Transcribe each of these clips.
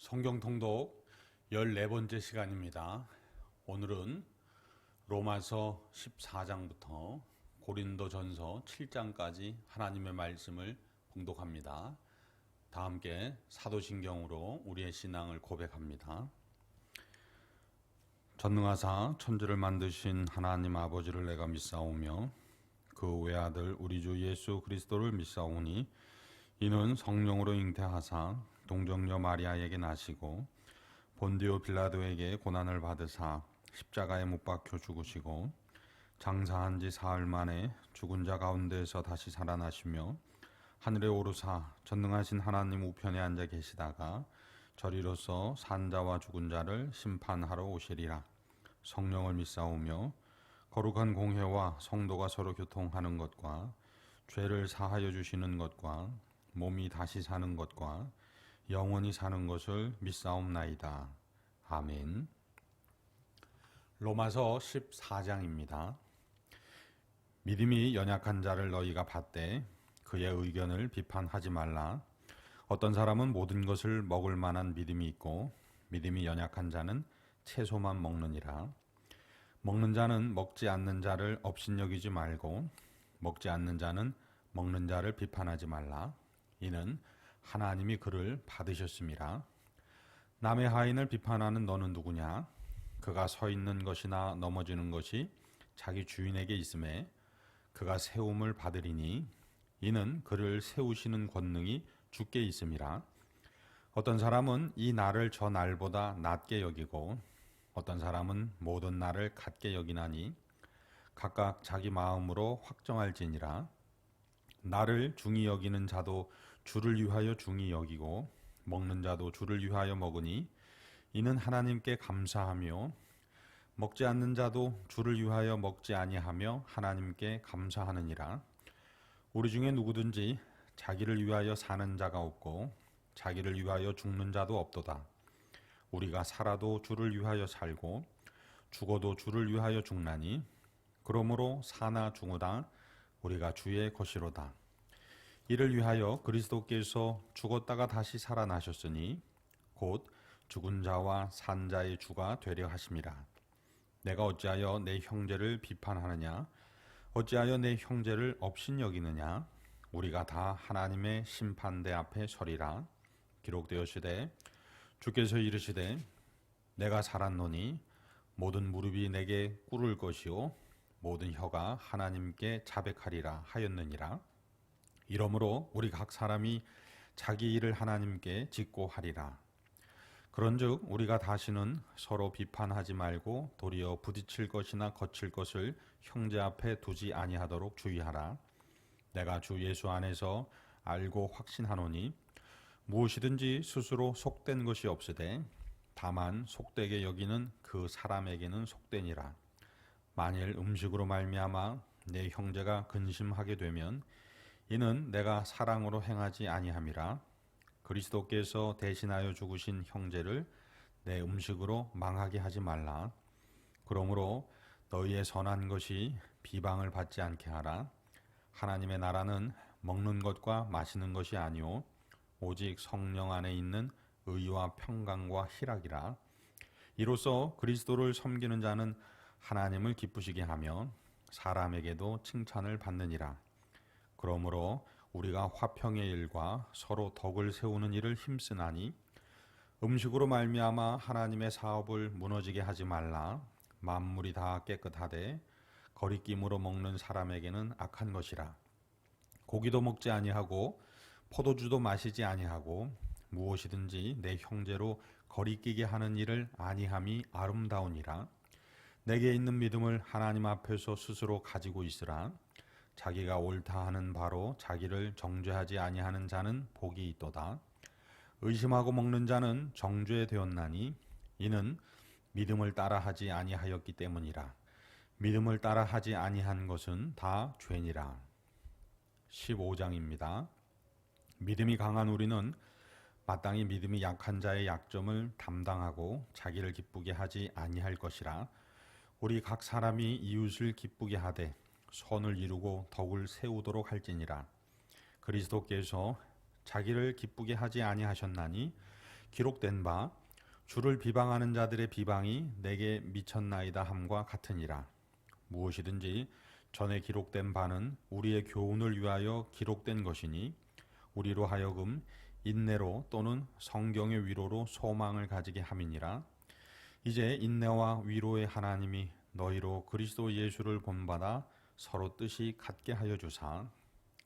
성경 통독 14번째 시간입니다. 오늘은 로마서 14장부터 고린도전서 7장까지 하나님의 말씀을 봉독합니다. 다 함께 사도신경으로 우리의 신앙을 고백합니다. 전능하사 천지를 만드신 하나님 아버지를 내가 믿사오며 그 외아들 우리 주 예수 그리스도를 믿사오니 이는 성령으로 잉태하사 동정녀 마리아에게 나시고 본디오 빌라도에게 고난을 받으사 십자가에 못 박혀 죽으시고 장사한 지 사흘 만에 죽은 자 가운데에서 다시 살아나시며 하늘에 오르사 전능하신 하나님 우편에 앉아 계시다가 저리로서 산 자와 죽은 자를 심판하러 오시리라. 성령을 믿사오며 거룩한 공회와 성도가 서로 교통하는 것과 죄를 사하여 주시는 것과 몸이 다시 사는 것과 영원히 사는 것을 믿사옵나이다. 아멘. 로마서 14장입니다. 믿음이 연약한 자를 너희가 받되 그의 의견을 비판하지 말라. 어떤 사람은 모든 것을 먹을 만한 믿음이 있고 믿음이 연약한 자는 채소만 먹느니라. 먹는 자는 먹지 않는 자를 업신여기지 말고 먹지 않는 자는 먹는 자를 비판하지 말라. 이는 하나님이 그를 받으셨음이라. 남의 하인을 비판하는 너는 누구냐? 그가 서 있는 것이나 넘어지는 것이 자기 주인에게 있음에 그가 세움을 받으리니 이는 그를 세우시는 권능이 주께 있음이라. 어떤 사람은 이 날을 저 날보다 낮게 여기고 어떤 사람은 모든 날을 같게 여기나니 각각 자기 마음으로 확정할지니라. 나를 중히 여기는 자도 주를 위하여 중히 여기고 먹는 자도 주를 위하여 먹으니 이는 하나님께 감사하며 먹지 않는 자도 주를 위하여 먹지 아니하며 하나님께 감사하느니라. 우리 중에 누구든지 자기를 위하여 사는 자가 없고 자기를 위하여 죽는 자도 없도다. 우리가 살아도 주를 위하여 살고 죽어도 주를 위하여 죽나니 그러므로 사나 죽으나 우리가 주의 것이로다. 이를 위하여 그리스도께서 죽었다가 다시 살아나셨으니 곧 죽은 자와 산 자의 주가 되려 하심이라. 내가 어찌하여 내 형제를 비판하느냐? 어찌하여 내 형제를 업신여기느냐? 우리가 다 하나님의 심판대 앞에 서리라. 기록되었으되 주께서 이르시되 내가 살았노니 모든 무릎이 내게 꿇을 것이요 모든 혀가 하나님께 자백하리라 하였느니라. 이러므로 우리 각 사람이 자기 일을 하나님께 짓고 하리라. 그런즉 우리가 다시는 서로 비판하지 말고 도리어 부딪힐 것이나 거칠 것을 형제 앞에 두지 아니하도록 주의하라. 내가 주 예수 안에서 알고 확신하노니 무엇이든지 스스로 속된 것이 없으되 다만 속되게 여기는 그 사람에게는 속되니라. 만일 음식으로 말미암아 내 형제가 근심하게 되면 이는 내가 사랑으로 행하지 아니함이라. 그리스도께서 대신하여 죽으신 형제를 내 음식으로 망하게 하지 말라. 그러므로 너희의 선한 것이 비방을 받지 않게 하라. 하나님의 나라는 먹는 것과 마시는 것이 아니오 오직 성령 안에 있는 의와 평강과 희락이라. 이로써 그리스도를 섬기는 자는 하나님을 기쁘시게 하며 사람에게도 칭찬을 받느니라. 그러므로 우리가 화평의 일과 서로 덕을 세우는 일을 힘쓰나니 음식으로 말미암아 하나님의 사업을 무너지게 하지 말라. 만물이 다 깨끗하되 거리낌으로 먹는 사람에게는 악한 것이라. 고기도 먹지 아니하고 포도주도 마시지 아니하고 무엇이든지 내 형제로 거리끼게 하는 일을 아니함이 아름다우니라. 내게 있는 믿음을 하나님 앞에서 스스로 가지고 있으라. 자기가 옳다 하는 바로 자기를 정죄하지 아니하는 자는 복이 있도다. 의심하고 먹는 자는 정죄되었나니 이는 믿음을 따라하지 아니하였기 때문이라. 믿음을 따라하지 아니한 것은 다 죄니라. 15장입니다. 믿음이 강한 우리는 마땅히 믿음이 약한 자의 약점을 담당하고 자기를 기쁘게 하지 아니할 것이라. 우리 각 사람이 이웃을 기쁘게 하되 선을 이루고 덕을 세우도록 할지니라. 그리스도께서 자기를 기쁘게 하지 아니하셨나니 기록된 바 주를 비방하는 자들의 비방이 내게 미쳤나이다 함과 같으니라. 무엇이든지 전에 기록된 바는 우리의 교훈을 위하여 기록된 것이니 우리로 하여금 인내로 또는 성경의 위로로 소망을 가지게 함이니라. 이제 인내와 위로의 하나님이 너희로 그리스도 예수를 본받아 서로 뜻이 같게 하여 주사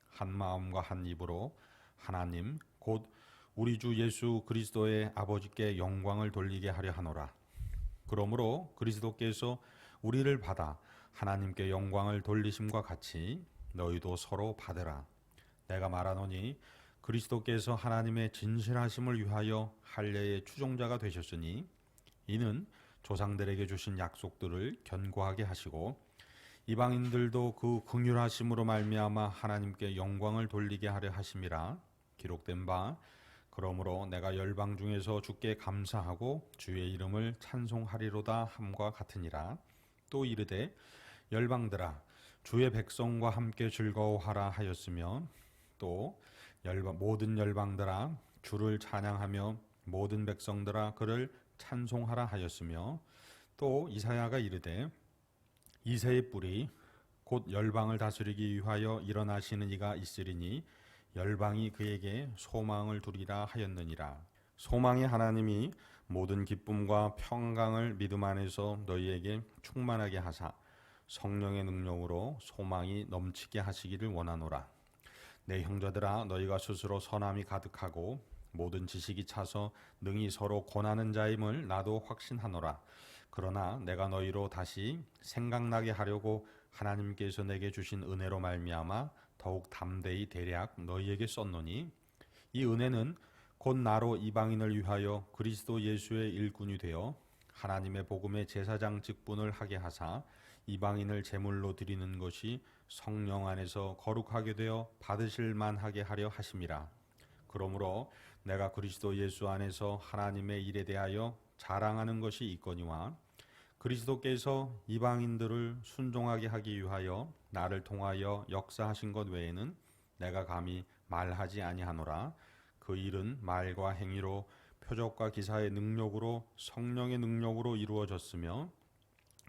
한 마음과 한 입으로 하나님 곧 우리 주 예수 그리스도의 아버지께 영광을 돌리게 하려 하노라. 그러므로 그리스도께서 우리를 받아 하나님께 영광을 돌리심과 같이 너희도 서로 받으라. 내가 말하노니 그리스도께서 하나님의 진실하심을 위하여 할례의 추종자가 되셨으니 이는 조상들에게 주신 약속들을 견고하게 하시고 이방인들도 그 긍휼하심으로 말미암아 하나님께 영광을 돌리게 하려 하심이라. 기록된 바 그러므로 내가 열방 중에서 주께 감사하고 주의 이름을 찬송하리로다 함과 같으니라. 또 이르되 열방들아 주의 백성과 함께 즐거워하라 하였으며 또 모든 열방들아 주를 찬양하며 모든 백성들아 그를 찬송하라 하였으며 또 이사야가 이르되 이새의 뿔이 곧 열방을 다스리기 위하여 일어나시는 이가 있으리니 열방이 그에게 소망을 두리라 하였느니라. 소망의 하나님이 모든 기쁨과 평강을 믿음 안에서 너희에게 충만하게 하사 성령의 능력으로 소망이 넘치게 하시기를 원하노라. 내 형제들아 너희가 스스로 선함이 가득하고 모든 지식이 차서 능히 서로 권하는 자임을 나도 확신하노라. 그러나 내가 너희로 다시 생각나게 하려고 하나님께서 내게 주신 은혜로 말미암아 더욱 담대히 대략 너희에게 썼노니 이 은혜는 곧 나로 이방인을 위하여 그리스도 예수의 일꾼이 되어 하나님의 복음의 제사장 직분을 하게 하사 이방인을 제물로 드리는 것이 성령 안에서 거룩하게 되어 받으실 만하게 하려 하심이라. 그러므로 내가 그리스도 예수 안에서 하나님의 일에 대하여 자랑하는 것이 있거니와 그리스도께서 이방인들을 순종하게 하기 위하여 나를 통하여 역사하신 것 외에는 내가 감히 말하지 아니하노라. 그 일은 말과 행위로 표적과 기사의 능력으로 성령의 능력으로 이루어졌으며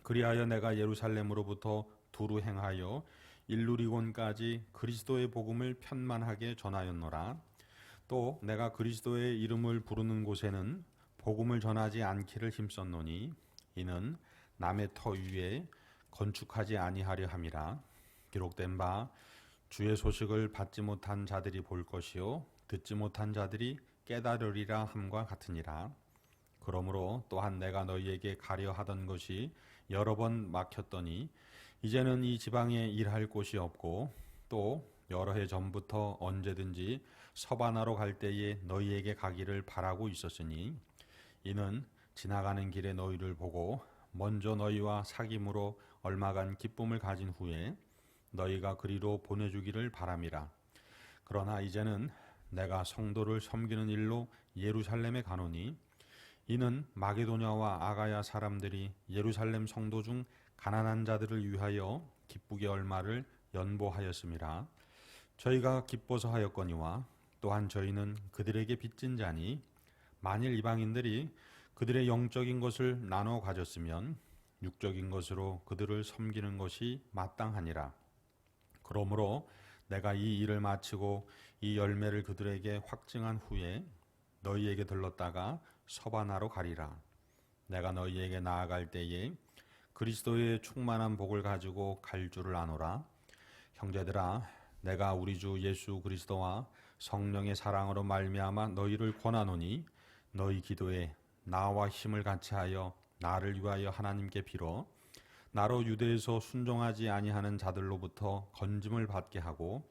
그리하여 내가 예루살렘으로부터 두루 행하여 일루리곤까지 그리스도의 복음을 편만하게 전하였노라. 또 내가 그리스도의 이름을 부르는 곳에는 복음을 전하지 않기를 힘썼노니 이는 남의 터 위에 건축하지 아니하려 함이라. 기록된 바 주의 소식을 받지 못한 자들이 볼 것이요 듣지 못한 자들이 깨달으리라 함과 같으니라. 그러므로 또한 내가 너희에게 가려 하던 것이 여러 번 막혔더니 이제는 이 지방에 일할 곳이 없고 또 여러 해 전부터 언제든지 서바나로 갈 때에 너희에게 가기를 바라고 있었으니 이는 지나가는 길에 너희를 보고 먼저 너희와 사귐으로 얼마간 기쁨을 가진 후에 너희가 그리로 보내주기를 바람이라. 그러나 이제는 내가 성도를 섬기는 일로 예루살렘에 가노니 이는 마게도냐와 아가야 사람들이 예루살렘 성도 중 가난한 자들을 위하여 기쁘게 얼마를 연보하였음이라. 저희가 기뻐서 하였거니와 또한 저희는 그들에게 빚진 자니 만일 이방인들이 그들의 영적인 것을 나눠 가졌으면 육적인 것으로 그들을 섬기는 것이 마땅하니라. 그러므로 내가 이 일을 마치고 이 열매를 그들에게 확증한 후에 너희에게 들렀다가 서바나로 가리라. 내가 너희에게 나아갈 때에 그리스도의 충만한 복을 가지고 갈 줄을 아노라. 형제들아 내가 우리 주 예수 그리스도와 성령의 사랑으로 말미암아 너희를 권하노니 너희 기도에 나와 힘을 같이하여 나를 위하여 하나님께 빌어 나로 유대에서 순종하지 아니하는 자들로부터 건짐을 받게 하고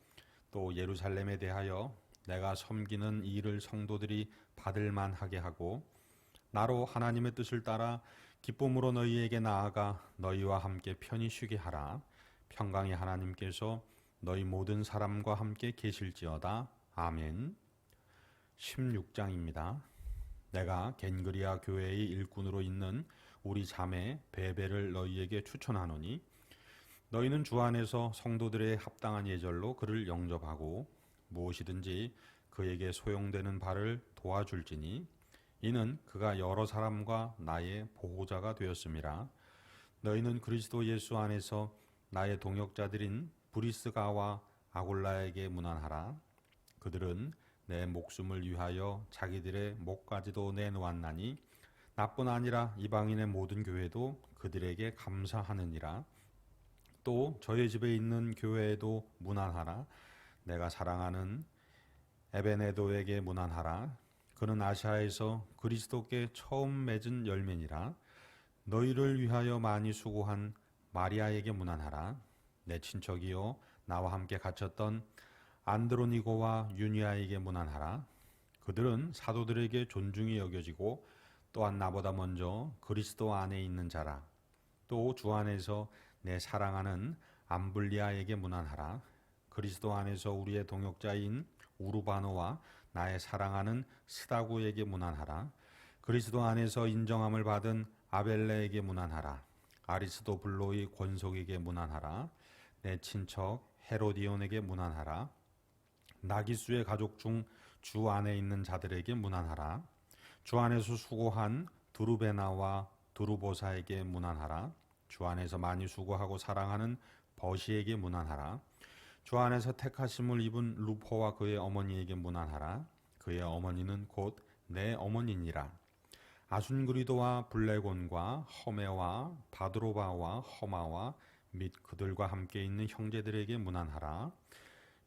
또 예루살렘에 대하여 내가 섬기는 이 일을 성도들이 받을 만하게 하고 나로 하나님의 뜻을 따라 기쁨으로 너희에게 나아가 너희와 함께 편히 쉬게 하라. 평강의 하나님께서 너희 모든 사람과 함께 계실지어다. 아멘. 16장입니다. 내가 겐그리아 교회의 일꾼으로 있는 우리 자매 베베를 너희에게 추천하노니 너희는 주 안에서 성도들의 합당한 예절로 그를 영접하고 무엇이든지 그에게 소용되는 바를 도와줄지니 이는 그가 여러 사람과 나의 보호자가 되었음이라. 너희는 그리스도 예수 안에서 나의 동역자들인 브리스가와 아굴라에게 문안하라. 그들은 내 목숨을 위하여 자기들의 목까지도 내놓았나니 나뿐 아니라 이방인의 모든 교회도 그들에게 감사하느니라. 또 저희 집에 있는 교회에도 문안하라. 내가 사랑하는 에베네도에게 문안하라. 그는 아시아에서 그리스도께 처음 맺은 열매니라. 너희를 위하여 많이 수고한 마리아에게 문안하라. 내 친척이요 나와 함께 갇혔던 안드로니고와 유니아에게 문안하라. 그들은 사도들에게 존중이 여겨지고 또한 나보다 먼저 그리스도 안에 있는 자라. 또 주 안에서 내 사랑하는 암블리아에게 문안하라. 그리스도 안에서 우리의 동역자인 우르바노와 나의 사랑하는 스다구에게 문안하라. 그리스도 안에서 인정함을 받은 아벨레에게 문안하라. 아리스도블로의 권속에게 문안하라. 내 친척 헤로디온에게 문안하라. 나기수의 가족 중 주 안에 있는 자들에게 문안하라. 주 안에서 수고한 두루베나와 두루보사에게 문안하라. 주 안에서 많이 수고하고 사랑하는 버시에게 문안하라. 주 안에서 택하심을 입은 루포와 그의 어머니에게 문안하라. 그의 어머니는 곧 내 어머니니라. 아순그리도와 블레곤과 허메와 바드로바와 허마와 및 그들과 함께 있는 형제들에게 문안하라.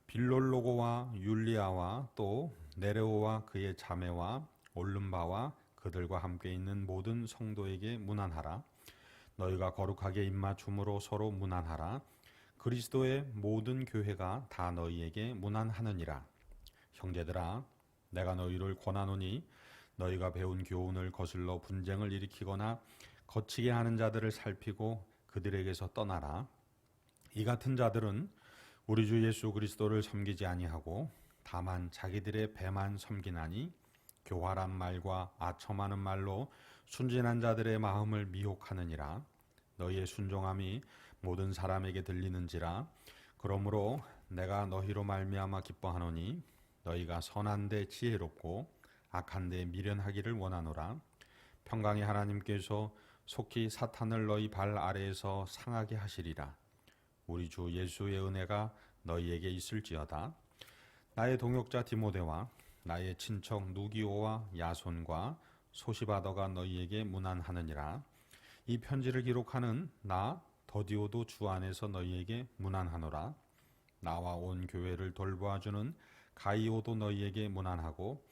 빌롤로고와 율리아와 또 네레오와 그의 자매와 올름바와 그들과 함께 있는 모든 성도에게 문안하라. 너희가 거룩하게 입맞춤으로 서로 문안하라. 그리스도의 모든 교회가 다 너희에게 문안하느니라. 형제들아, 내가 너희를 권하노니 너희가 배운 교훈을 거슬러 분쟁을 일으키거나 거치게 하는 자들을 살피고 그들에게서 떠나라. 이 같은 자들은 우리 주 예수 그리스도를 섬기지 아니하고 다만 자기들의 배만 섬기나니 교활한 말과 아첨하는 말로 순진한 자들의 마음을 미혹하느니라. 너희의 순종함이 모든 사람에게 들리는지라. 그러므로 내가 너희로 말미암아 기뻐하노니 너희가 선한데 지혜롭고 악한데 미련하기를 원하노라. 평강의 하나님께서 속히 사탄을 너희 발 아래에서 상하게 하시리라. 우리 주 예수의 은혜가 너희에게 있을지어다. 나의 동역자 디모데와 나의 친척 누기오와 야손과 소시바더가 너희에게 문안하느니라. 이 편지를 기록하는 나 더디오도 주 안에서 너희에게 문안하노라. 나와 온 교회를 돌보아주는 가이오도 너희에게 문안하고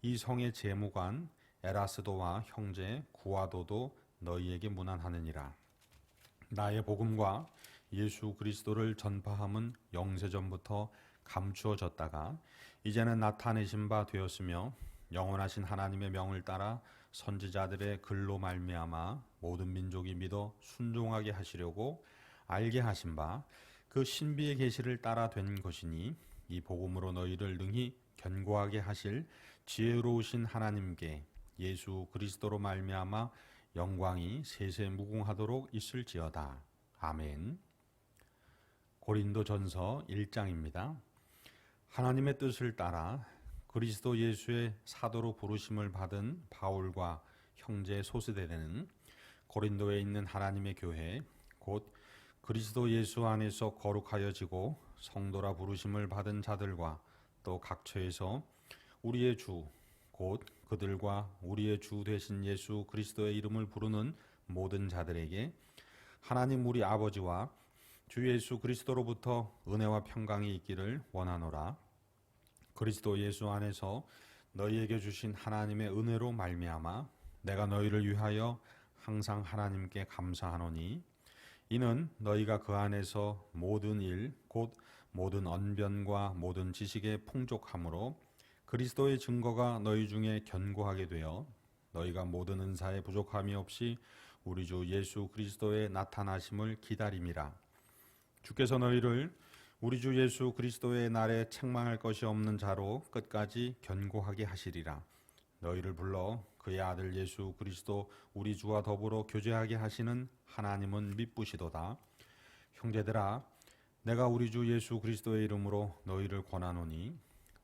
이 성의 재무관 에라스도와 형제 구아도도 너희에게 문안하느니라. 나의 복음과 예수 그리스도를 전파함은 영세전부터 감추어졌다가 이제는 나타내신 바 되었으며 영원하신 하나님의 명을 따라 선지자들의 글로 말미암아 모든 민족이 믿어 순종하게 하시려고 알게 하신 바 그 신비의 계시를 따라 된 것이니 이 복음으로 너희를 능히 견고하게 하실 지혜로우신 하나님께 예수 그리스도로 말미암아 영광이 세세 무궁하도록 있을지어다. 아멘. 고린도전서 1장입니다. 하나님의 뜻을 따라 그리스도 예수의 사도로 부르심을 받은 바울과 형제 소스데는 고린도에 있는 하나님의 교회 곧 그리스도 예수 안에서 거룩하여지고 성도라 부르심을 받은 자들과 또 각처에서 우리의 주 곧 그들과 우리의 주 되신 예수 그리스도의 이름을 부르는 모든 자들에게 하나님 우리 아버지와 주 예수 그리스도로부터 은혜와 평강이 있기를 원하노라. 그리스도 예수 안에서 너희에게 주신 하나님의 은혜로 말미암아 내가 너희를 위하여 항상 하나님께 감사하노니 이는 너희가 그 안에서 모든 일 곧 모든 언변과 모든 지식의 풍족함으로 그리스도의 증거가 너희 중에 견고하게 되어 너희가 모든 은사에 부족함이 없이 우리 주 예수 그리스도의 나타나심을 기다림이라. 주께서 너희를 우리 주 예수 그리스도의 날에 책망할 것이 없는 자로 끝까지 견고하게 하시리라. 너희를 불러 그의 아들 예수 그리스도 우리 주와 더불어 교제하게 하시는 하나님은 미쁘시도다. 형제들아, 내가 우리 주 예수 그리스도의 이름으로 너희를 권하노니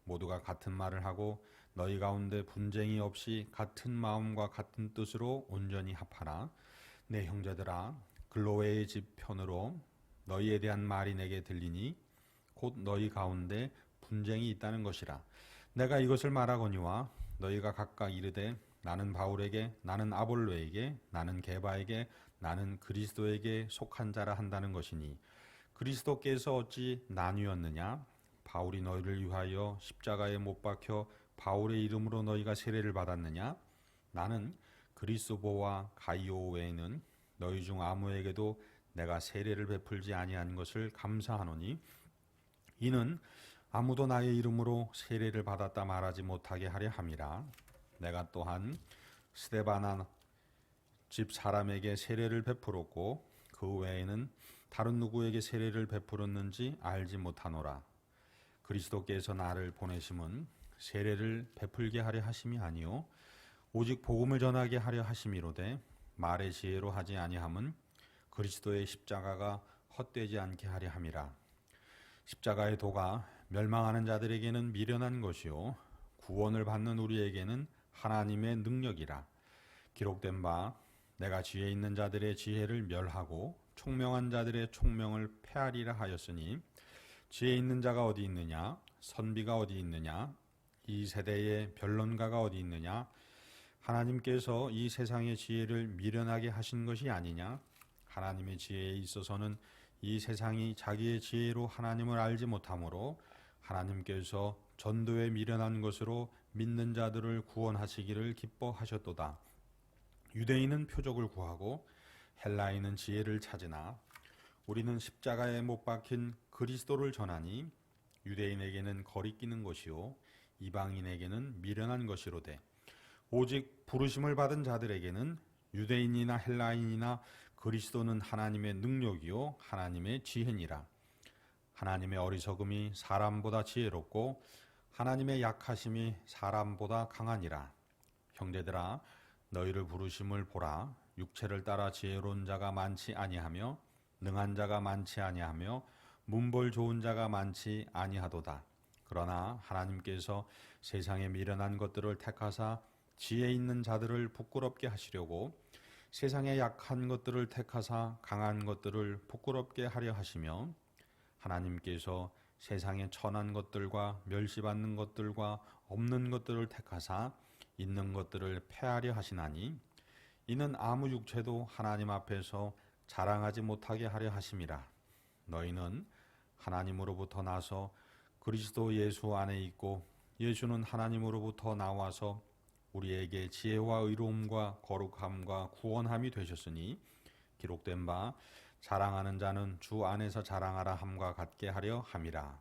모두가 같은 말을 하고 너희 가운데 분쟁이 없이 같은 마음과 같은 뜻으로 온전히 합하라. 내 형제들아, 글로웨의 집 편으로 너희에 대한 말이 내게 들리니 곧 너희 가운데 분쟁이 있다는 것이라. 내가 이것을 말하거니와 너희가 각각 이르되 나는 바울에게, 나는 아볼로에게, 나는 게바에게, 나는 그리스도에게 속한 자라 한다는 것이니 그리스도께서 어찌 나뉘었느냐? 바울이 너희를 위하여 십자가에 못 박혀 바울의 이름으로 너희가 세례를 받았느냐? 나는 그리스도와 가이오 외에는 너희 중 아무에게도 내가 세례를 베풀지 아니한 것을 감사하노니 이는 아무도 나의 이름으로 세례를 받았다 말하지 못하게 하려 함이라. 내가 또한 스데바나 집 사람에게 세례를 베풀었고 그 외에는 다른 누구에게 세례를 베풀었는지 알지 못하노라. 그리스도께서 나를 보내심은 세례를 베풀게 하려 하심이 아니요 오직 복음을 전하게 하려 하심이로되 말의 지혜로 하지 아니함은 그리스도의 십자가가 헛되지 않게 하려 함이라. 십자가의 도가 멸망하는 자들에게는 미련한 것이요 구원을 받는 우리에게는 하나님의 능력이라. 기록된 바 내가 지혜 있는 자들의 지혜를 멸하고 총명한 자들의 총명을 폐하리라 하였으니 지혜 있는 자가 어디 있느냐? 선비가 어디 있느냐? 이 세대의 변론가가 어디 있느냐? 하나님께서 이 세상의 지혜를 미련하게 하신 것이 아니냐? 하나님의 지혜에 있어서는 이 세상이 자기의 지혜로 하나님을 알지 못하므로 하나님께서 전도에 미련한 것으로 믿는 자들을 구원하시기를 기뻐하셨도다. 유대인은 표적을 구하고 헬라인은 지혜를 찾으나 우리는 십자가에 못 박힌 그리스도를 전하니 유대인에게는 거리끼는 것이요 이방인에게는 미련한 것이로되 오직 부르심을 받은 자들에게는 유대인이나 헬라인이나 그리스도는 하나님의 능력이요 하나님의 지혜니라. 하나님의 어리석음이 사람보다 지혜롭고 하나님의 약하심이 사람보다 강하니라. 형제들아, 너희를 부르심을 보라. 육체를 따라 지혜로운 자가 많지 아니하며 능한 자가 많지 아니하며 문벌 좋은 자가 많지 아니하도다. 그러나 하나님께서 세상에 미련한 것들을 택하사 지혜 있는 자들을 부끄럽게 하시려고 세상에 약한 것들을 택하사 강한 것들을 부끄럽게 하려 하시며 하나님께서 세상에 천한 것들과 멸시받는 것들과 없는 것들을 택하사 있는 것들을 폐하려 하시나니 이는 아무 육체도 하나님 앞에서 자랑하지 못하게 하려 하심이라. 너희는 하나님으로부터 나서 그리스도 예수 안에 있고 예수는 하나님으로부터 나와서 우리에게 지혜와 의로움과 거룩함과 구원함이 되셨으니 기록된 바 자랑하는 자는 주 안에서 자랑하라 함과 같게 하려 함이라.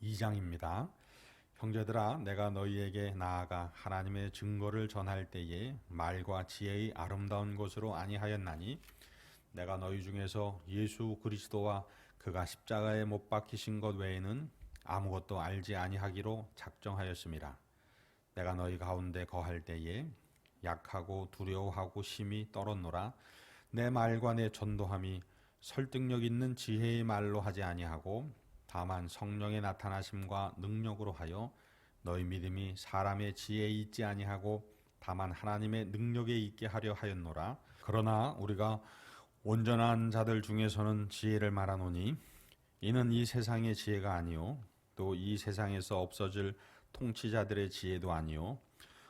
2장입니다. 형제들아, 내가 너희에게 나아가 하나님의 증거를 전할 때에 말과 지혜의 아름다운 것으로 아니하였나니 내가 너희 중에서 예수 그리스도와 그가 십자가에 못 박히신 것 외에는 아무것도 알지 아니하기로 작정하였음이라. 내가 너희 가운데 거할 때에 약하고 두려워하고 심히 떨었노라. 내 말과 내 전도함이 설득력 있는 지혜의 말로 하지 아니하고 다만 성령의 나타나심과 능력으로 하여 너희 믿음이 사람의 지혜에 있지 아니하고 다만 하나님의 능력에 있게 하려 하였노라. 그러나 우리가 온전한 자들 중에서는 지혜를 말하노니 이는 이 세상의 지혜가 아니요 또 이 세상에서 없어질 통치자들의 지혜도 아니요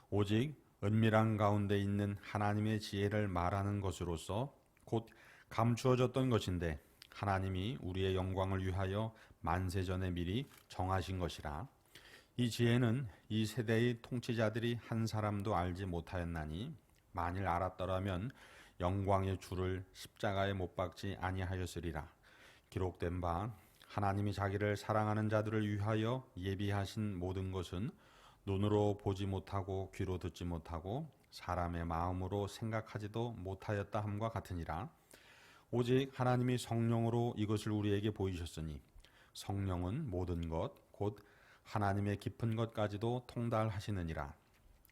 오직 은밀한 가운데 있는 하나님의 지혜를 말하는 것으로서 곧 감추어졌던 것인데 하나님이 우리의 영광을 위하여 만세전에 미리 정하신 것이라. 이 지혜는 이 세대의 통치자들이 한 사람도 알지 못하였나니 만일 알았더라면 영광의 주를 십자가에 못 박지 아니하였으리라. 기록된 바 하나님이 자기를 사랑하는 자들을 위하여 예비하신 모든 것은 눈으로 보지 못하고 귀로 듣지 못하고 사람의 마음으로 생각하지도 못하였다 함과 같으니라. 오직 하나님이 성령으로 이것을 우리에게 보이셨으니 성령은 모든 것 곧 하나님의 깊은 것까지도 통달하시느니라.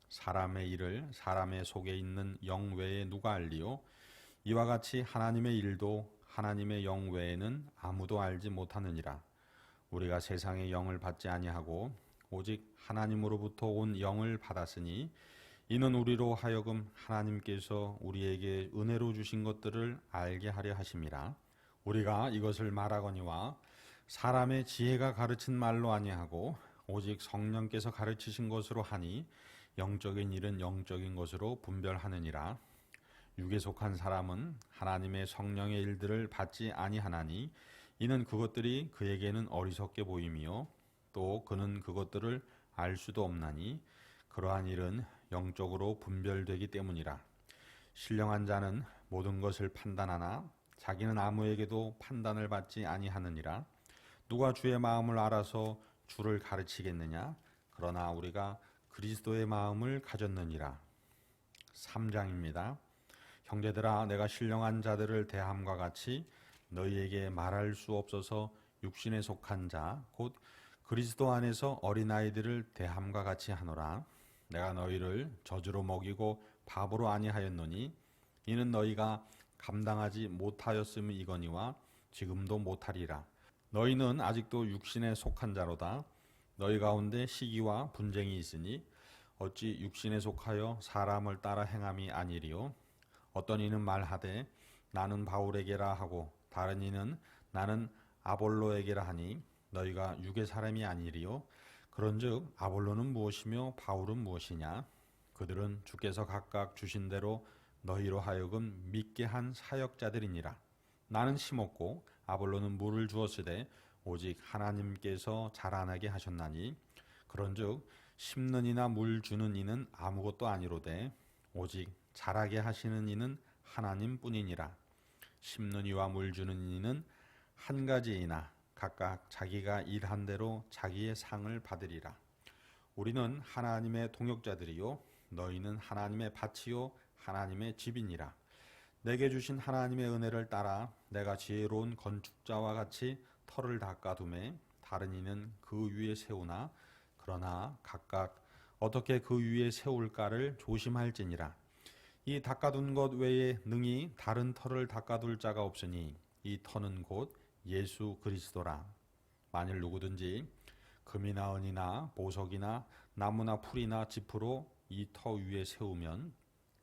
사람의 일을 사람의 속에 있는 영 외에 누가 알리요? 이와 같이 하나님의 일도 하나님의 영 외에는 아무도 알지 못하느니라. 우리가 세상의 영을 받지 아니하고 오직 하나님으로부터 온 영을 받았으니 이는 우리로 하여금 하나님께서 우리에게 은혜로 주신 것들을 알게 하려 하심이라. 우리가 이것을 말하거니와 사람의 지혜가 가르친 말로 아니하고 오직 성령께서 가르치신 것으로 하니 영적인 일은 영적인 것으로 분별하느니라. 육에 속한 사람은 하나님의 성령의 일들을 받지 아니하나니 이는 그것들이 그에게는 어리석게 보임이요 또 그는 그것들을 알 수도 없나니 그러한 일은 영적으로 분별되기 때문이라. 신령한 자는 모든 것을 판단하나 자기는 아무에게도 판단을 받지 아니하느니라. 누가 주의 마음을 알아서 주를 가르치겠느냐? 그러나 우리가 그리스도의 마음을 가졌느니라. 3장입니다. 형제들아, 내가 신령한 자들을 대함과 같이 너희에게 말할 수 없어서 육신에 속한 자 곧 그리스도 안에서 어린아이들을 대함과 같이 하노라. 내가 너희를 저주로 먹이고 바보로 아니하였노니 이는 너희가 감당하지 못하였음이거니와 지금도 못하리라. 너희는 아직도 육신에 속한 자로다. 너희 가운데 시기와 분쟁이 있으니 어찌 육신에 속하여 사람을 따라 행함이 아니리요. 어떤 이는 말하되 나는 바울에게라 하고 다른 이는 나는 아볼로에게라 하니 너희가 육의 사람이 아니리요. 그런즉 아볼로는 무엇이며 바울은 무엇이냐? 그들은 주께서 각각 주신 대로 너희로 하여금 믿게 한 사역자들이니라. 나는 심었고 아볼로는 물을 주었으되 오직 하나님께서 자라나게 하셨나니 그런즉 심는 이나 물 주는 이는 아무것도 아니로되 오직 자라게 하시는 이는 하나님뿐이니라. 심는 이와 물 주는 이는 한 가지이나 각각 자기가 일한 대로 자기의 상을 받으리라. 우리는 하나님의 동역자들이요 너희는 하나님의 밭이요 하나님의 집이니라. 내게 주신 하나님의 은혜를 따라 내가 지혜로운 건축자와 같이 터를 닦아두매 다른 이는 그 위에 세우나 그러나 각각 어떻게 그 위에 세울까를 조심할지니라. 이 닦아둔 것 외에 능히 다른 터를 닦아둘 자가 없으니 이 터는 곧 예수 그리스도라. 만일 누구든지 금이나 은이나 보석이나 나무나 풀이나 짚으로 이 터 위에 세우면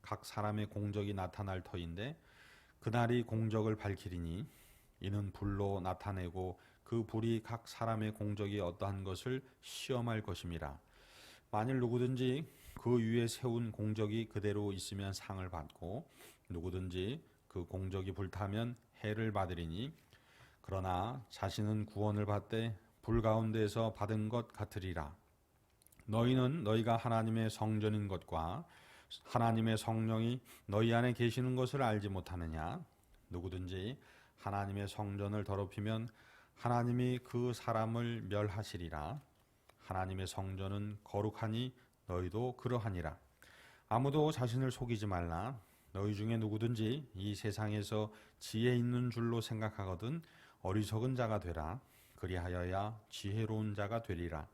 각 사람의 공적이 나타날 터인데 그날이 공적을 밝히리니 이는 불로 나타내고 그 불이 각 사람의 공적이 어떠한 것을 시험할 것임이라. 만일 누구든지 그 위에 세운 공적이 그대로 있으면 상을 받고 누구든지 그 공적이 불타면 해를 받으리니 그러나 자신은 구원을 받되 불 가운데에서 받은 것 같으리라. 너희는 너희가 하나님의 성전인 것과 하나님의 성령이 너희 안에 계시는 것을 알지 못하느냐? 누구든지 하나님의 성전을 더럽히면 하나님이 그 사람을 멸하시리라. 하나님의 성전은 거룩하니 너희도 그러하니라. 아무도 자신을 속이지 말라. 너희 중에 누구든지 이 세상에서 지혜 있는 줄로 생각하거든 어리석은 자가 되라. 그리하여야 지혜로운 자가 되리라.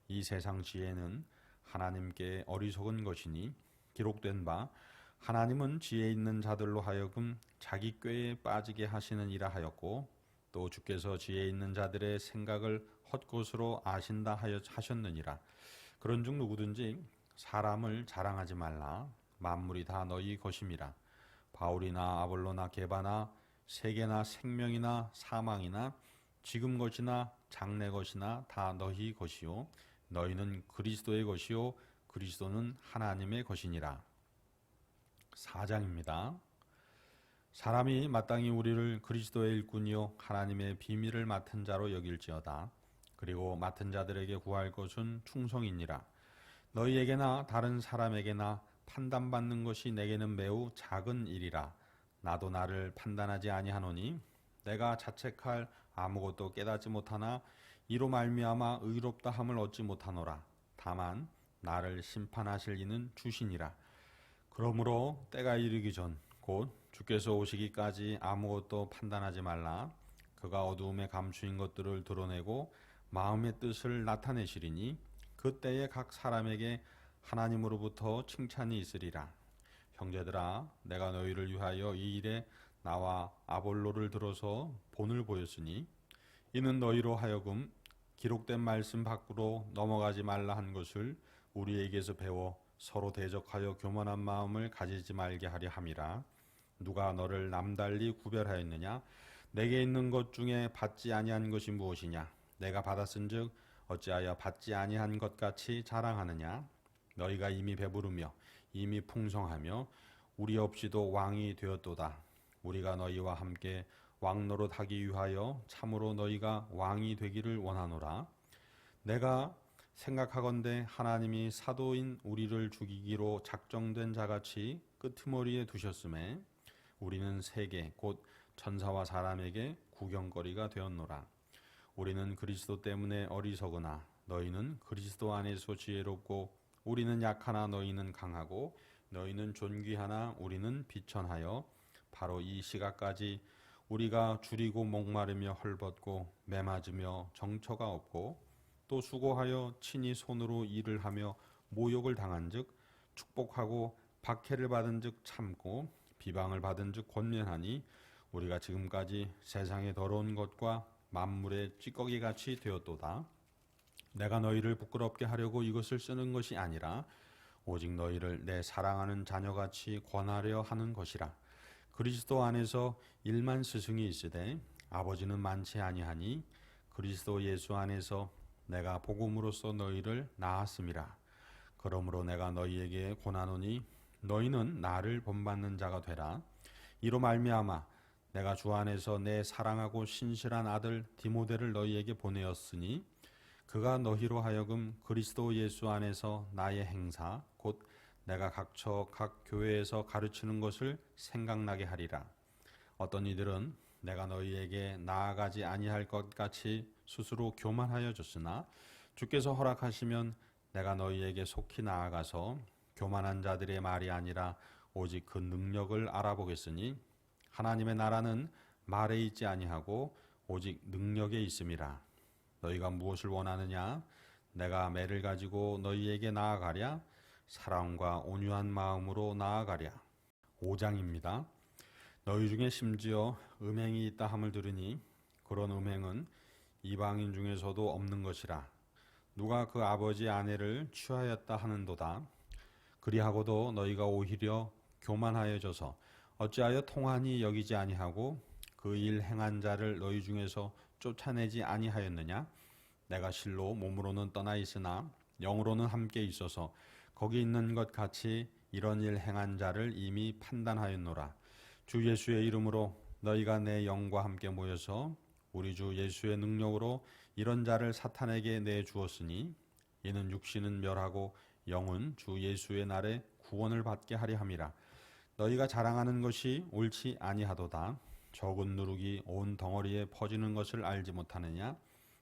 이 세상 지혜는 하나님께 어리석은 것이니 기록된 바 하나님은 지혜 있는 자들로 하여금 자기 꾀에 빠지게 하시는 이라 하였고 또 주께서 지혜 있는 자들의 생각을 헛것으로 아신다 하셨느니라. 그런즉 누구든지 사람을 자랑하지 말라. 만물이 다 너희 것임이라. 바울이나 아볼로나 게바나 세계나 생명이나 사망이나 지금 것이나 장래 것이나 다 너희 것이요 너희는 그리스도의 것이요 그리스도는 하나님의 것이니라. 4장입니다. 사람이 마땅히 우리를 그리스도의 일꾼이요 하나님의 비밀을 맡은 자로 여길지어다. 그리고 맡은 자들에게 구할 것은 충성이니라. 너희에게나 다른 사람에게나 판단받는 것이 내게는 매우 작은 일이라. 나도 나를 판단하지 아니하노니 내가 자책할 아무것도 깨닫지 못하나 이로 말미암아 의롭다 함을 얻지 못하노라. 다만 나를 심판하실 이는 주시니라. 그러므로 때가 이르기 전 곧 주께서 오시기까지 아무것도 판단하지 말라. 그가 어두움에 감추인 것들을 드러내고 마음의 뜻을 나타내시리니 그때에 각 사람에게 하나님으로부터 칭찬이 있으리라. 형제들아, 내가 너희를 위하여 이 일에 나와 아볼로를 들어서 본을 보였으니 이는 너희로 하여금 기록된 말씀 밖으로 넘어가지 말라 한 것을 우리에게서 배워 서로 대적하여 교만한 마음을 가지지 말게 하려 함이라. 누가 너를 남달리 구별하였느냐? 내게 있는 것 중에 받지 아니한 것이 무엇이냐? 내가 받았은즉 어찌하여 받지 아니한 것 같이 자랑하느냐? 너희가 이미 배부르며 이미 풍성하며 우리 없이도 왕이 되었도다. 우리가 너희와 함께 왕 노릇하기 위하여 참으로 너희가 왕이 되기를 원하노라. 내가 생각하건대 하나님이 사도인 우리를 죽이기로 작정된 자같이 끄트머리에 두셨음에 우리는 세계 곧 천사와 사람에게 구경거리가 되었노라. 우리는 그리스도 때문에 어리석으나 너희는 그리스도 안에서 지혜롭고 우리는 약하나 너희는 강하고 너희는 존귀하나 우리는 비천하여 바로 이 시각까지 우리가 줄이고 목마르며 헐벗고 매맞으며 정처가 없고 또 수고하여 친히 손으로 일을 하며 모욕을 당한즉 축복하고 박해를 받은즉 참고 비방을 받은즉 권면하니 우리가 지금까지 세상의 더러운 것과 만물의 찌꺼기 같이 되었도다. 내가 너희를 부끄럽게 하려고 이것을 쓰는 것이 아니라 오직 너희를 내 사랑하는 자녀같이 권하려 하는 것이라. 그리스도 안에서 일만 스승이 있으되 아버지는 많지 아니하니 그리스도 예수 안에서 내가 복음으로써 너희를 낳았음이라. 그러므로 내가 너희에게 권하노니 너희는 나를 본받는 자가 되라. 이로 말미암아 내가 주 안에서 내 사랑하고 신실한 아들 디모데를 너희에게 보내었으니 그가 너희로 하여금 그리스도 예수 안에서 나의 행사 곧 내가 각처 각 교회에서 가르치는 것을 생각나게 하리라. 어떤 이들은 내가 너희에게 나아가지 아니할 것 같이 스스로 교만하여졌으나 주께서 허락하시면 내가 너희에게 속히 나아가서 교만한 자들의 말이 아니라 오직 그 능력을 알아보겠으니 하나님의 나라는 말에 있지 아니하고 오직 능력에 있음이라. 너희가 무엇을 원하느냐? 내가 매를 가지고 너희에게 나아가랴? 사랑과 온유한 마음으로 나아가랴. 5장입니다. 너희 중에 심지어 음행이 있다 함을 들으니 그런 음행은 이방인 중에서도 없는 것이라. 누가 그 아버지 아내를 취하였다 하는도다. 그리하고도 너희가 오히려 교만하여져서 어찌하여 통한이 여기지 아니하고 그 일 행한 자를 너희 중에서 쫓아내지 아니하였느냐? 내가 실로 몸으로는 떠나 있으나 영으로는 함께 있어서 거기 있는 것 같이 이런 일 행한 자를 이미 판단하였노라. 주 예수의 이름으로 너희가 내 영과 함께 모여서 우리 주 예수의 능력으로 이런 자를 사탄에게 내주었으니 이는 육신은 멸하고 영은 주 예수의 날에 구원을 받게 하려 함이라. 너희가 자랑하는 것이 옳지 아니하도다. 적은 누룩이 온 덩어리에 퍼지는 것을 알지 못하느냐?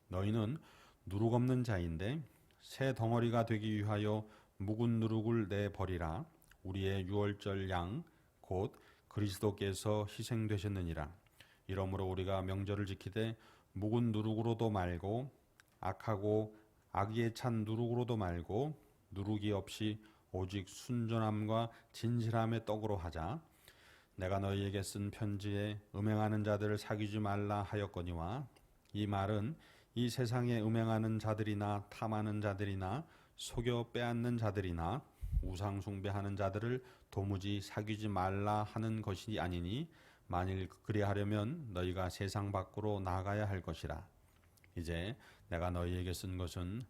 너희는 누룩 없는 자인데 새 덩어리가 되기 위하여 묵은 누룩을 내버리라. 우리의 유월절 양 곧 그리스도께서 희생되셨느니라. 이러므로 우리가 명절을 지키되 묵은 누룩으로도 말고 악하고 악의에 찬 누룩으로도 말고 누룩이 없이 오직 순전함과 진실함의 떡으로 하자. 내가 너희에게 쓴 편지에 음행하는 자들을 사귀지 말라 하였거니와 이 말은 이 세상에 음행하는 자들이나 탐하는 자들이나 속여 빼앗는 자들이나 우상 숭배하는 자들을 도무지 사귀지 말라 하는 것이 아니니 만일 그리하려면 너희가 세상 밖으로 나가야 할 것이라. 이제 내가 너희에게 쓴 것은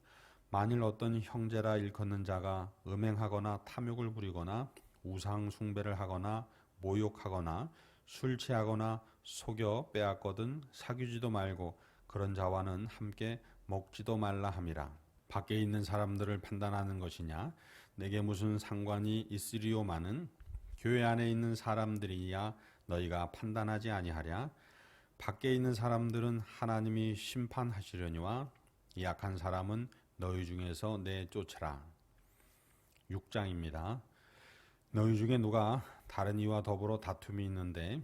만일 어떤 형제라 일컫는 자가 음행하거나 탐욕을 부리거나 우상 숭배를 하거나 모욕하거나 술 취하거나 속여 빼앗거든 사귀지도 말고 그런 자와는 함께 먹지도 말라 함이라. 밖에 있는 사람들을 판단하는 것이냐? 내게 무슨 상관이 있으리오마는 교회 안에 있는 사람들이야 너희가 판단하지 아니하랴? 밖에 있는 사람들은 하나님이 심판하시려니와 이 약한 사람은 너희 중에서 내쫓으라. 6장입니다. 너희 중에 누가 다른 이와 더불어 다툼이 있는데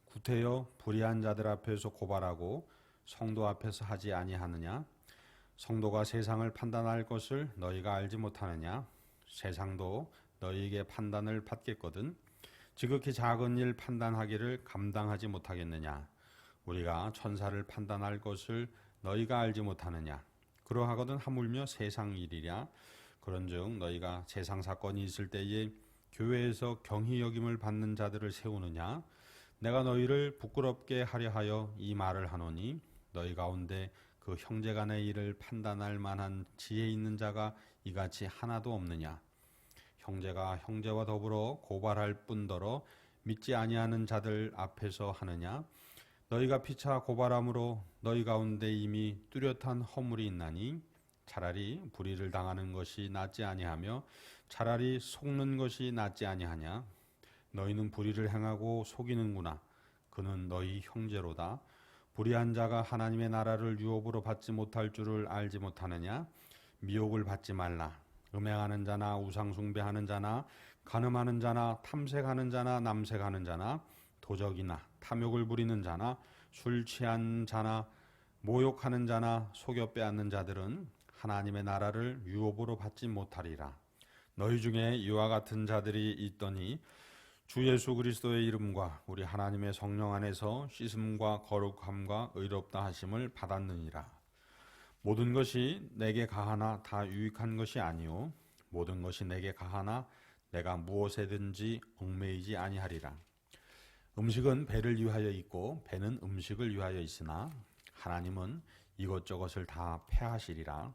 구태여 불의한 자들 앞에서 고발하고 성도 앞에서 하지 아니하느냐? 성도가 세상을 판단할 것을 너희가 알지 못하느냐? 세상도 너희에게 판단을 받겠거든. 지극히 작은 일 판단하기를 감당하지 못하겠느냐? 우리가 천사를 판단할 것을 너희가 알지 못하느냐? 그러하거든 하물며 세상 일이랴. 그런즉 너희가 세상 사건이 있을 때에 교회에서 경히 여김을 받는 자들을 세우느냐? 내가 너희를 부끄럽게 하려 하여 이 말을 하노니 너희 가운데 그 형제간의 일을 판단할 만한 지혜 있는 자가 이같이 하나도 없느냐? 형제가 형제와 더불어 고발할 뿐더러 믿지 아니하는 자들 앞에서 하느냐? 너희가 피차 고발함으로 너희 가운데 이미 뚜렷한 허물이 있나니 차라리 불의를 당하는 것이 낫지 아니하며 차라리 속는 것이 낫지 아니하냐? 너희는 불의를 행하고 속이는구나. 그는 너희 형제로다. 불의한 자가 하나님의 나라를 유업으로 받지 못할 줄을 알지 못하느냐? 미혹을 받지 말라. 음행하는 자나 우상 숭배하는 자나 간음하는 자나 탐색하는 자나 남색하는 자나 도적이나 탐욕을 부리는 자나 술 취한 자나 모욕하는 자나 속여 빼앗는 자들은 하나님의 나라를 유업으로 받지 못하리라. 너희 중에 이와 같은 자들이 있더니 주 예수 그리스도의 이름과 우리 하나님의 성령 안에서 씻음과 거룩함과 의롭다 하심을 받았느니라. 모든 것이 내게 가하나 다 유익한 것이 아니요 모든 것이 내게 가하나 내가 무엇에든지 얽매이지 아니하리라. 음식은 배를 위하여 있고 배는 음식을 위하여 있으나 하나님은 이것저것을 다 패하시리라.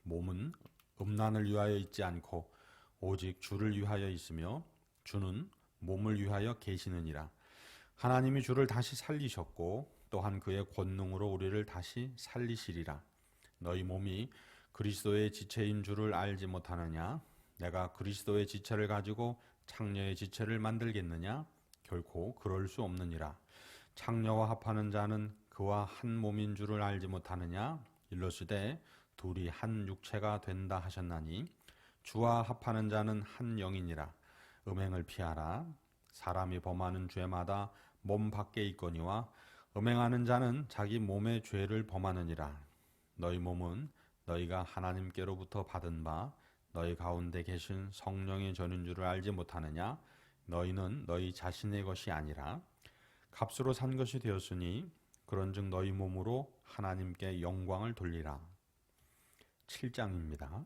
몸은 음란을 위하여 있지 않고 오직 주를 위하여 있으며 주는 몸을 위하여 계시느니라. 하나님이 주를 다시 살리셨고 또한 그의 권능으로 우리를 다시 살리시리라. 너희 몸이 그리스도의 지체인 줄을 알지 못하느냐? 내가 그리스도의 지체를 가지고 창녀의 지체를 만들겠느냐? 결코 그럴 수 없느니라. 창녀와 합하는 자는 그와 한 몸인 줄을 알지 못하느냐? 일러스되 둘이 한 육체가 된다 하셨나니 주와 합하는 자는 한 영이니라. 음행을 피하라. 사람이 범하는 죄마다 몸 밖에 있거니와 음행하는 자는 자기 몸의 죄를 범하느니라. 너희 몸은 너희가 하나님께로부터 받은 바 너희 가운데 계신 성령의 전인 줄을 알지 못하느냐? 너희는 너희 자신의 것이 아니라 값으로 산 것이 되었으니 그런즉 너희 몸으로 하나님께 영광을 돌리라. 7장입니다.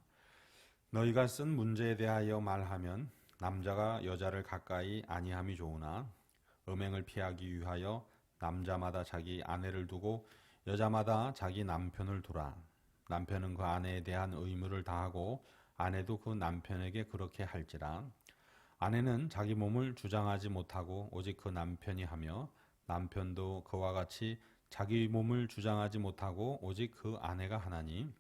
너희가 쓴 문제에 대하여 말하면 남자가 여자를 가까이 아니함이 좋으나 음행을 피하기 위하여 남자마다 자기 아내를 두고 여자마다 자기 남편을 두라. 남편은 그 아내에 대한 의무를 다하고 아내도 그 남편에게 그렇게 할지라. 아내는 자기 몸을 주장하지 못하고 오직 그 남편이 하며 남편도 그와 같이 자기 몸을 주장하지 못하고 오직 그 아내가 하나니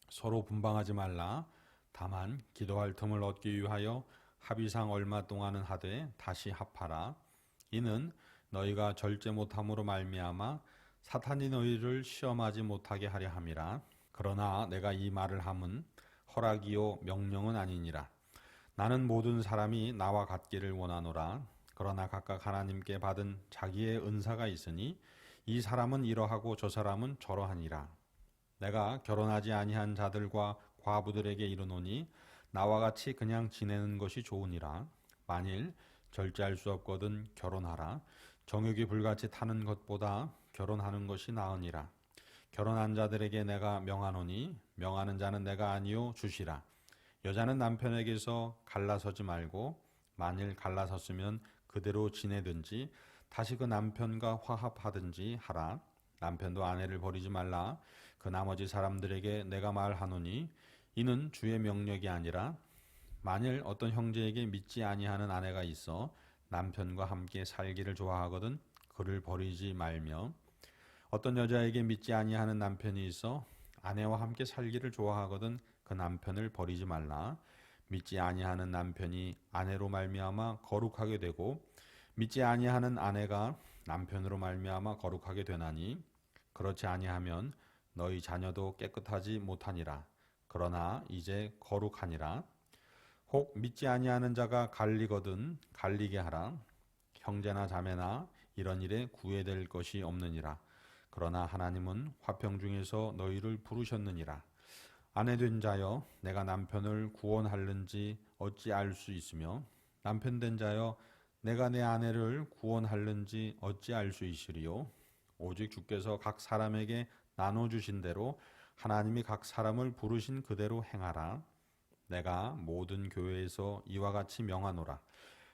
서로 분방하지 말라. 다만 기도할 틈을 얻기 위하여 합의상 얼마 동안은 하되 다시 합하라. 이는 너희가 절제 못함으로 말미암아 사탄이 너희를 시험하지 못하게 하려 함이라. 그러나 내가 이 말을 함은 허락이요 명령은 아니니라. 나는 모든 사람이 나와 같기를 원하노라. 그러나 각각 하나님께 받은 자기의 은사가 있으니 이 사람은 이러하고 저 사람은 저러하니라. 내가 결혼하지 아니한 자들과 과부들에게 이르노니 나와 같이 그냥 지내는 것이 좋으니라. 만일 절제할 수 없거든 결혼하라. 정욕이 불같이 타는 것보다 결혼하는 것이 나으니라. 결혼한 자들에게 내가 명하노니 명하는 자는 내가 아니요 주시라. 여자는 남편에게서 갈라서지 말고 만일 갈라섰으면 그대로 지내든지 다시 그 남편과 화합하든지 하라. 남편도 아내를 버리지 말라. 그 나머지 사람들에게 내가 말하노니 이는 주의 명령이 아니라 만일 어떤 형제에게 믿지 아니하는 아내가 있어 남편과 함께 살기를 좋아하거든 그를 버리지 말며 어떤 여자에게 믿지 아니하는 남편이 있어 아내와 함께 살기를 좋아하거든 그 남편을 버리지 말라. 믿지 아니하는 남편이 아내로 말미암아 거룩하게 되고 믿지 아니하는 아내가 남편으로 말미암아 거룩하게 되나니 그렇지 아니하면 너희 자녀도 깨끗하지 못하니라. 그러나 이제 거룩하니라. 혹 믿지 아니하는 자가 갈리거든 갈리게 하라. 형제나 자매나 이런 일에 구애될 것이 없느니라. 그러나 하나님은 화평 중에서 너희를 부르셨느니라. 아내된 자여 내가 남편을 구원할는지 어찌 알 수 있으며 남편된 자여 내가 내 아내를 구원할는지 어찌 알 수 있으리요. 오직 주께서 각 사람에게 나눠주신 대로 하나님이 각 사람을 부르신 그대로 행하라. 내가 모든 교회에서 이와 같이 명하노라.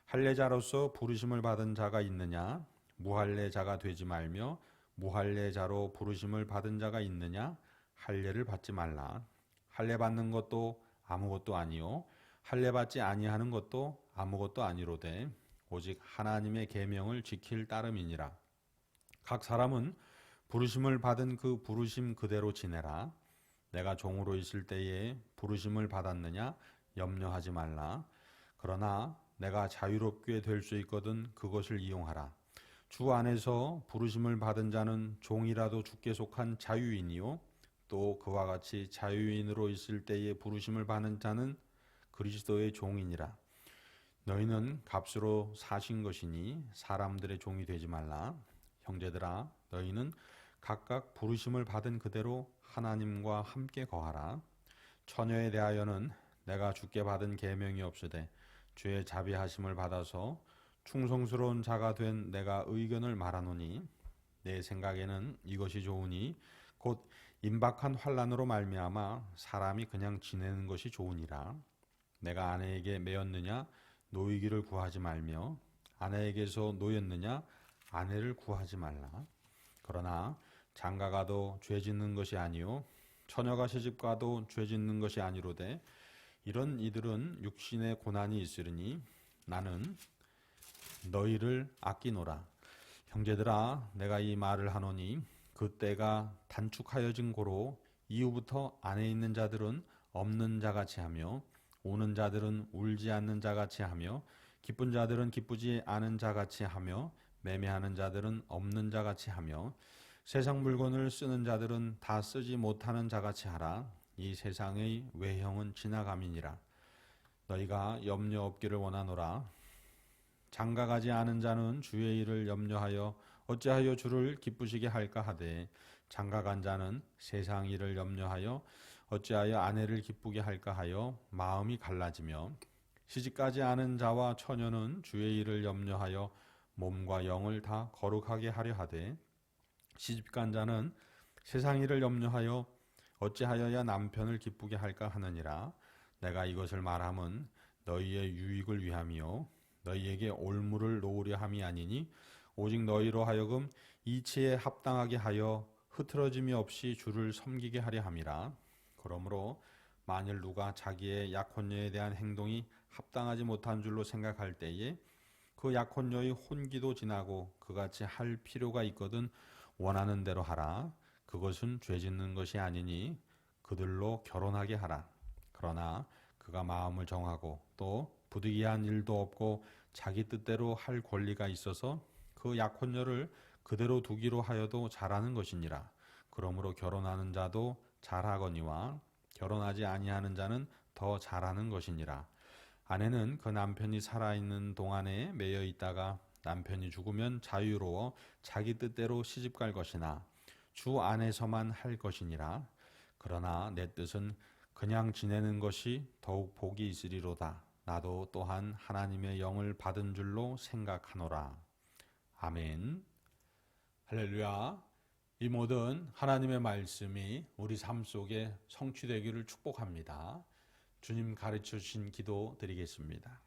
할례자로서 부르심을 받은 자가 있느냐? 무할례자가 되지 말며 무할례자로 부르심을 받은 자가 있느냐? 할례를 받지 말라. 할례 받는 것도 아무것도 아니요 할례 받지 아니하는 것도 아무것도 아니로되 오직 하나님의 계명을 지킬 따름이니라. 각 사람은 부르심을 받은 그 부르심 그대로 지내라. 내가 종으로 있을 때에 부르심을 받았느냐 염려하지 말라. 그러나 내가 자유롭게 될 수 있거든 그것을 이용하라. 주 안에서 부르심을 받은 자는 종이라도 주께 속한 자유인이요 또 그와 같이 자유인으로 있을 때에 부르심을 받는 자는 그리스도의 종이니라. 너희는 값으로 사신 것이니 사람들의 종이 되지 말라. 형제들아 너희는 각각 부르심을 받은 그대로 하나님과 함께 거하라. 처녀에 대하여는 내가 주께 받은 계명이 없으되 주의 자비하심을 받아서 충성스러운 자가 된 내가 의견을 말하노니 내 생각에는 이것이 좋으니 곧 임박한 환난으로 말미암아 사람이 그냥 지내는 것이 좋으니라. 내가 아내에게 매였느냐 노이기를 구하지 말며 아내에게서 노였느냐 아내를 구하지 말라. 그러나 장가가도 죄 짓는 것이 아니요 처녀가 시집가도 죄 짓는 것이 아니로되 이런 이들은 육신의 고난이 있으리니 나는 너희를 아끼노라. 형제들아 내가 이 말을 하노니 그 때가 단축하여진 고로 이후부터 안에 있는 자들은 없는 자같이 하며 우는 자들은 울지 않는 자같이 하며 기쁜 자들은 기쁘지 않은 자같이 하며 매매하는 자들은 없는 자같이 하며 세상 물건을 쓰는 자들은 다 쓰지 못하는 자같이 하라. 이 세상의 외형은 지나감이니라. 너희가 염려 없기를 원하노라. 장가가지 않은 자는 주의 일을 염려하여 어찌하여 주를 기쁘시게 할까 하되 장가간 자는 세상 일을 염려하여 어찌하여 아내를 기쁘게 할까 하여 마음이 갈라지며 시집가지 않은 자와 처녀는 주의 일을 염려하여 몸과 영을 다 거룩하게 하려 하되 시집간 자는 세상 일을 염려하여 어찌하여야 남편을 기쁘게 할까 하느니라. 내가 이것을 말함은 너희의 유익을 위함이요 너희에게 올무를 놓으려 함이 아니니 오직 너희로 하여금 이치에 합당하게 하여 흐트러짐이 없이 주를 섬기게 하려 함이라. 그러므로 만일 누가 자기의 약혼녀에 대한 행동이 합당하지 못한 줄로 생각할 때에 그 약혼녀의 혼기도 지나고 그같이 할 필요가 있거든 원하는 대로 하라. 그것은 죄 짓는 것이 아니니 그들로 결혼하게 하라. 그러나 그가 마음을 정하고 또 부득이한 일도 없고 자기 뜻대로 할 권리가 있어서 그 약혼녀를 그대로 두기로 하여도 잘하는 것이니라. 그러므로 결혼하는 자도 잘하거니와 결혼하지 아니하는 자는 더 잘하는 것이니라. 아내는 그 남편이 살아있는 동안에 매여 있다가 남편이 죽으면 자유로워 자기 뜻대로 시집갈 것이나 주 안에서만 할 것이니라. 그러나 내 뜻은 그냥 지내는 것이 더욱 복이 있으리로다. 나도 또한 하나님의 영을 받은 줄로 생각하노라. 아멘. 할렐루야. 이 모든 하나님의 말씀이 우리 삶 속에 성취되기를 축복합니다. 주님 가르쳐 주신 기도 드리겠습니다.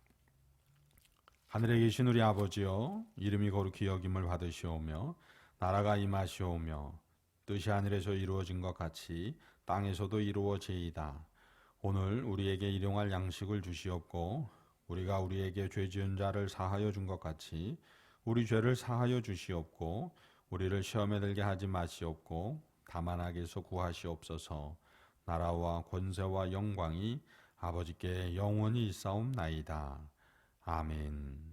하늘에 계신 우리 아버지여, 이름이 거룩히 여김을 받으시오며 나라가 임하시오며 뜻이 하늘에서 이루어진 것 같이 땅에서도 이루어지이다. 오늘 우리에게 일용할 양식을 주시옵고 우리가 우리에게 죄 지은 자를 사하여 준 것 같이 우리 죄를 사하여 주시옵고 우리를 시험에 들게 하지 마시옵고 다만 악에서 구하시옵소서. 나라와 권세와 영광이 아버지께 영원히 있사옵나이다. 아멘.